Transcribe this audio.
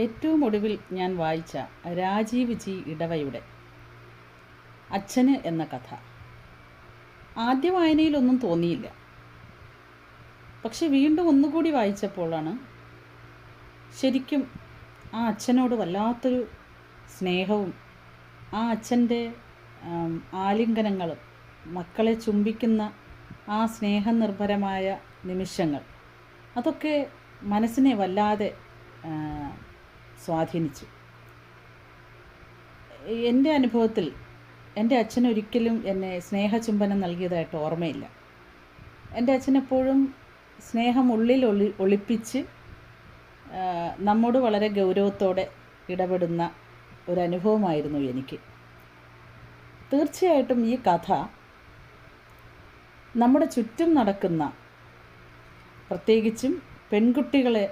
ഏറ്റവും ഒടുവിൽ ഞാൻ വായിച്ച രാജീവ് ജി ഇടവയുടെ അച്ഛന് എന്ന കഥ ആദ്യ വായനയിലൊന്നും തോന്നിയില്ല. പക്ഷെ വീണ്ടും ഒന്നുകൂടി വായിച്ചപ്പോഴാണ് ശരിക്കും ആ അച്ഛനോട് വല്ലാത്തൊരു സ്നേഹവും ആ അച്ഛൻ്റെ ആലിംഗനങ്ങളും മക്കളെ ചുംബിക്കുന്ന ആ സ്നേഹനിർഭരമായ നിമിഷങ്ങൾ അതൊക്കെ മനസ്സിനെ വല്ലാതെ സ്വാധീനിച്ചു. എൻ്റെ അനുഭവത്തിൽ എൻ്റെ അച്ഛൻ ഒരിക്കലും എന്നെ സ്നേഹചുംബനം നൽകിയതായിട്ട് ഓർമ്മയില്ല. എൻ്റെ അച്ഛനെപ്പോഴും സ്നേഹം ഉള്ളിൽ ഒളിപ്പിച്ച് നമ്മോട് വളരെ ഗൗരവത്തോടെ ഇടപെടുന്ന ഒരനുഭവമായിരുന്നു എനിക്ക്. തീർച്ചയായിട്ടും ഈ കഥ നമ്മുടെ ചുറ്റും നടക്കുന്ന പ്രത്യേകിച്ചും പെൺകുട്ടികളെ